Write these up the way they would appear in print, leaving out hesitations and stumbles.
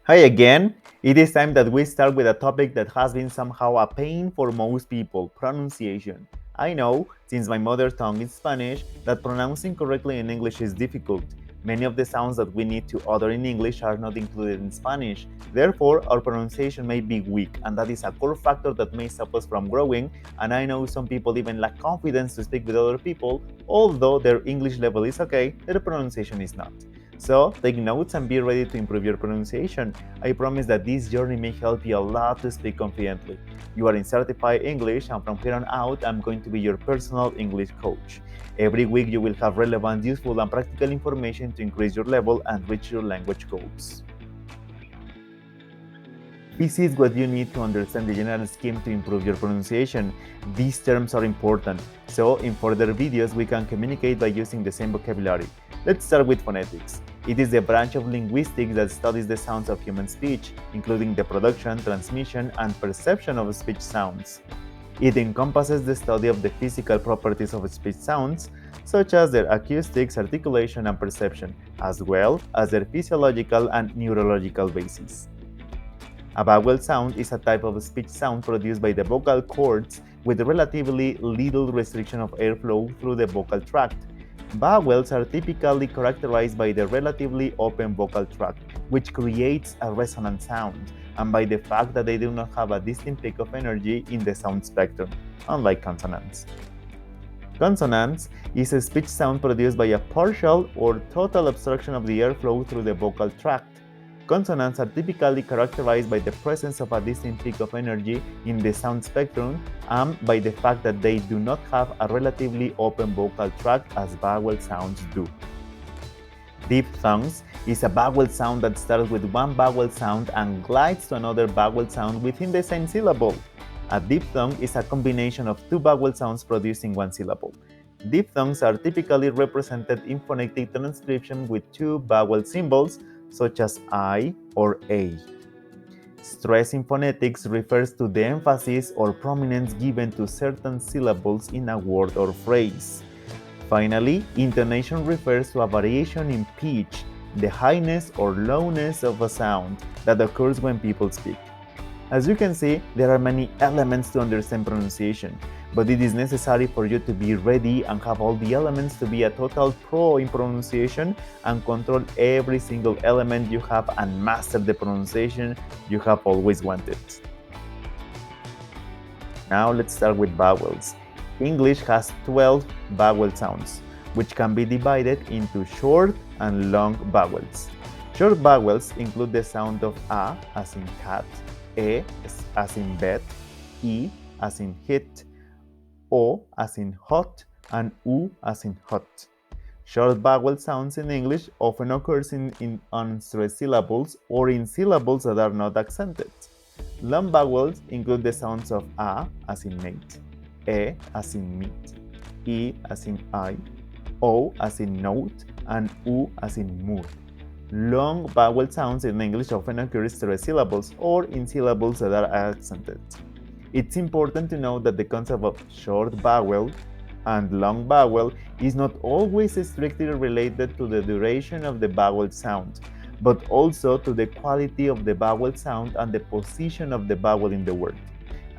Hi again! It is time that we start with a topic that has been somehow a pain for most people, pronunciation. I know, since my mother tongue is Spanish, that pronouncing correctly in English is difficult. Many of the sounds that we need to utter in English are not included in Spanish. Therefore, our pronunciation may be weak, and that is a core factor that may stop us from growing. And I know some people even lack confidence to speak with other people, although their English level is okay, their pronunciation is not. So, take notes and be ready to improve your pronunciation. I promise that this journey may help you a lot to speak confidently. You are in Certified English, and from here on out, I'm going to be your personal English coach. Every week, you will have relevant, useful, and practical information to increase your level and reach your language goals. This is what you need to understand the general scheme to improve your pronunciation. These terms are important, so in further videos we can communicate by using the same vocabulary. Let's start with phonetics. It is the branch of linguistics that studies the sounds of human speech, including the production, transmission, and perception of speech sounds. It encompasses the study of the physical properties of speech sounds, such as their acoustics, articulation, and perception, as well as their physiological and neurological basis. A vowel sound is a type of speech sound produced by the vocal cords with relatively little restriction of airflow through the vocal tract. Vowels are typically characterized by the relatively open vocal tract, which creates a resonant sound, and by the fact that they do not have a distinct peak of energy in the sound spectrum, unlike consonants. Consonants is a speech sound produced by a partial or total obstruction of the airflow through the vocal tract. Consonants are typically characterized by the presence of a distinct peak of energy in the sound spectrum and by the fact that they do not have a relatively open vocal tract as vowel sounds do. Diphthongs is a vowel sound that starts with one vowel sound and glides to another vowel sound within the same syllable. A diphthong is a combination of two vowel sounds producing one syllable. Diphthongs are typically represented in phonetic transcription with two vowel symbols, such as I or A. Stress in phonetics refers to the emphasis or prominence given to certain syllables in a word or phrase. Finally, intonation refers to a variation in pitch, the highness or lowness of a sound that occurs when people speak. As you can see, there are many elements to understand pronunciation, but it is necessary for you to be ready and have all the elements to be a total pro in pronunciation and control every single element you have and master the pronunciation you have always wanted. Now let's start with vowels. English has 12 vowel sounds, which can be divided into short and long vowels. Short vowels include the sound of A as in cat, E as in bed, E as in hit, O as in hot, and U as in hot. Short vowel sounds in English often occurs in unstressed syllables or in syllables that are not accented. Long vowels include the sounds of A as in mate, E as in meat, E as in I, O as in note, and U as in mood. Long vowel sounds in English often occur in stressed syllables or in syllables that are accented. It's important to note that the concept of short vowel and long vowel is not always strictly related to the duration of the vowel sound, but also to the quality of the vowel sound and the position of the vowel in the word.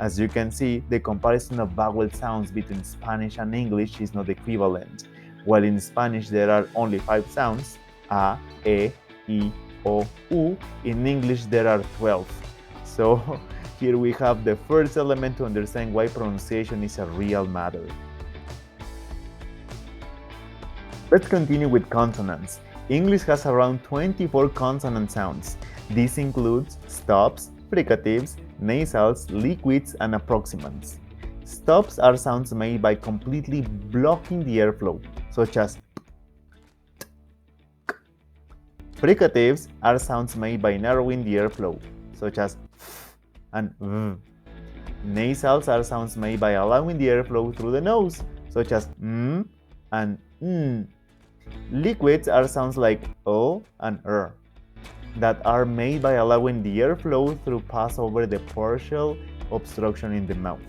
As you can see, the comparison of vowel sounds between Spanish and English is not equivalent. While in Spanish there are only 5 sounds, A, E, I, O, U, in English there are 12. So here we have the first element to understand why pronunciation is a real matter. Let's continue with consonants. English has around 24 consonant sounds. This includes stops, fricatives, nasals, liquids, and approximants. Stops are sounds made by completely blocking the airflow, such as fricatives are sounds made by narrowing the airflow, such as and v. Nasals are sounds made by allowing the airflow through the nose, such as and n. Liquids are sounds like o and that are made by allowing the airflow through pass over the partial obstruction in the mouth.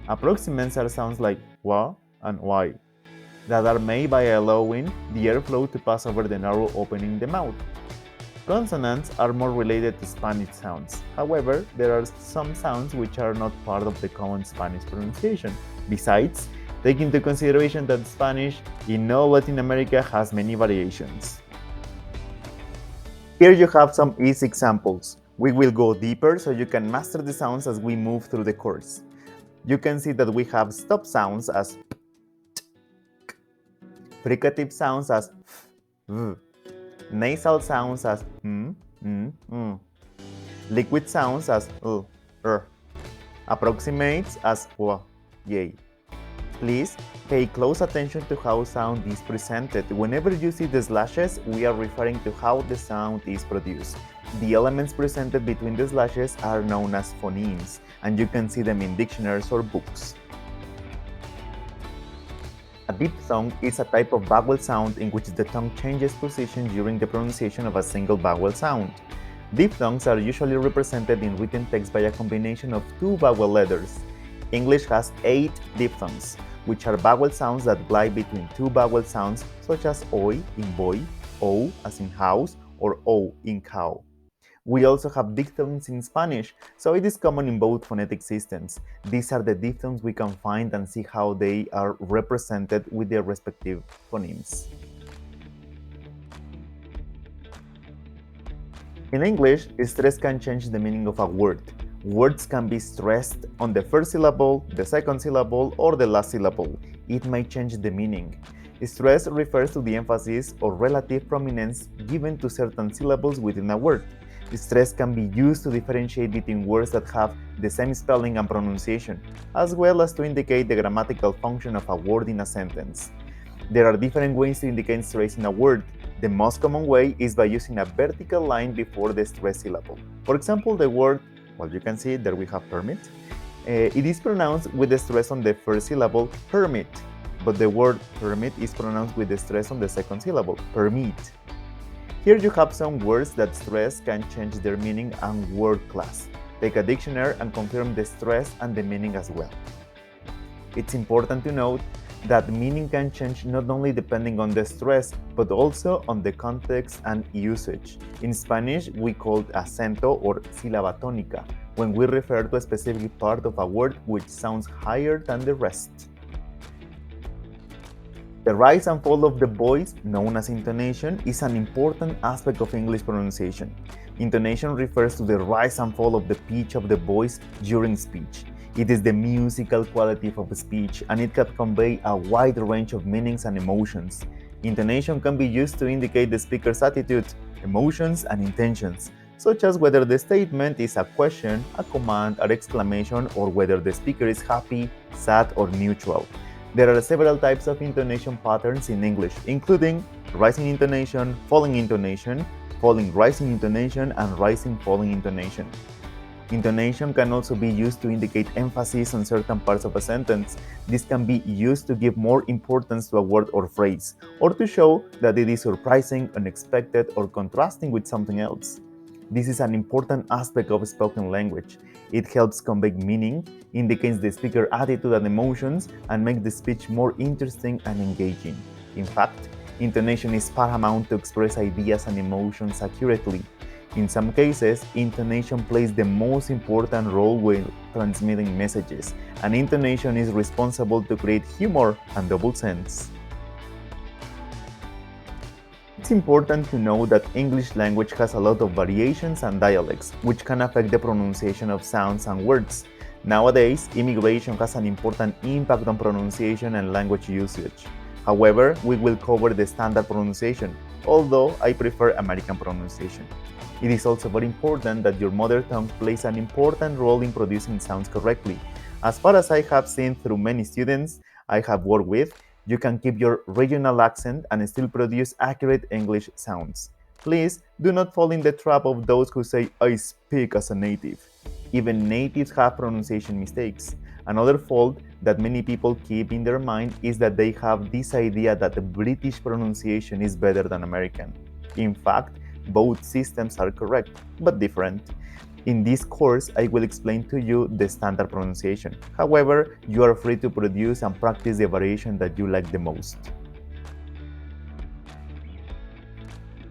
Approximants are sounds like wa and y that are made by allowing the airflow to pass over the narrow opening in the mouth. Consonants are more related to Spanish sounds. However, there are some sounds which are not part of the common Spanish pronunciation. Besides, take into consideration that Spanish in all Latin America has many variations. Here you have some easy examples. We will go deeper so you can master the sounds as we move through the course. You can see that we have stop sounds as fricative sounds as v, nasal sounds as liquid sounds as approximates as yay. Please pay close attention to how sound is presented. Whenever you see the slashes, we are referring to how the sound is produced. The elements presented between the slashes are known as phonemes, and you can see them in dictionaries or books. A diphthong is a type of vowel sound in which the tongue changes position during the pronunciation of a single vowel sound. Diphthongs are usually represented in written text by a combination of two vowel letters. English has 8 diphthongs, which are vowel sounds that glide between two vowel sounds such as oi in boy, o as in house, or o in cow. We also have diphthongs in Spanish, so it is common in both phonetic systems. These are the diphthongs we can find and see how they are represented with their respective phonemes. In English, stress can change the meaning of a word. Words can be stressed on the first syllable, the second syllable, or the last syllable. It may change the meaning. Stress refers to the emphasis or relative prominence given to certain syllables within a word. Stress can be used to differentiate between words that have the same spelling and pronunciation, as well as to indicate the grammatical function of a word in a sentence. There are different ways to indicate stress in a word. The most common way is by using a vertical line before the stress syllable. For example, the word, well, you can see there we have permit. It is pronounced with the stress on the first syllable, permit, but the word permit is pronounced with the stress on the second syllable, permit. Here you have some words that stress can change their meaning and word class. Take a dictionary and confirm the stress and the meaning as well. It's important to note that meaning can change not only depending on the stress, but also on the context and usage. In Spanish, we call it acento or sílaba tónica when we refer to a specific part of a word which sounds higher than the rest. The rise and fall of the voice, known as intonation, is an important aspect of English pronunciation. Intonation refers to the rise and fall of the pitch of the voice during speech. It is the musical quality of speech, and it can convey a wide range of meanings and emotions. Intonation can be used to indicate the speaker's attitude, emotions, and intentions, such as whether the statement is a question, a command, an exclamation, or whether the speaker is happy, sad, or neutral. There are several types of intonation patterns in English, including rising intonation, falling rising intonation, and rising falling intonation. Intonation can also be used to indicate emphasis on certain parts of a sentence. This can be used to give more importance to a word or phrase, or to show that it is surprising, unexpected, or contrasting with something else. This is an important aspect of spoken language. It helps convey meaning, indicates the speaker's attitude and emotions, and makes the speech more interesting and engaging. In fact, intonation is paramount to express ideas and emotions accurately. In some cases, intonation plays the most important role when transmitting messages, and intonation is responsible to create humor and double sense. It's important to know that English language has a lot of variations and dialects, which can affect the pronunciation of sounds and words. Nowadays, immigration has an important impact on pronunciation and language usage. However, we will cover the standard pronunciation, although I prefer American pronunciation. It is also very important that your mother tongue plays an important role in producing sounds correctly. As far as I have seen through many students I have worked with, you can keep your regional accent and still produce accurate English sounds. Please do not fall in the trap of those who say, "I speak as a native." Even natives have pronunciation mistakes. Another fault that many people keep in their mind is that they have this idea that the British pronunciation is better than American. In fact, both systems are correct, but different. In this course, I will explain to you the standard pronunciation. However, you are free to produce and practice the variation that you like the most.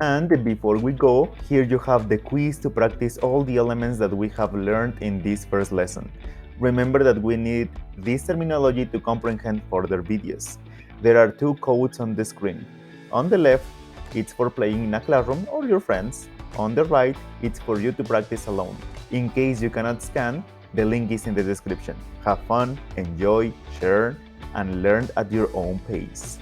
And before we go, here you have the quiz to practice all the elements that we have learned in this first lesson. Remember that we need this terminology to comprehend further videos. There are two codes on the screen. On the left, it's for playing in a classroom or your friends. On the right, it's for you to practice alone. In case you cannot scan, the link is in the description. Have fun, enjoy, share, and learn at your own pace.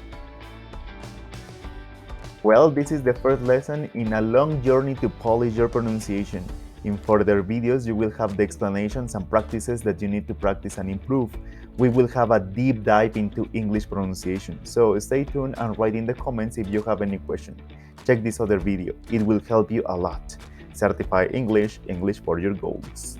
Well, this is the first lesson in a long journey to polish your pronunciation. In further videos, you will have the explanations and practices that you need to practice and improve. We will have a deep dive into English pronunciation, so stay tuned and write in the comments if you have any question. Check this other video, it will help you a lot. Certify English, English for your goals.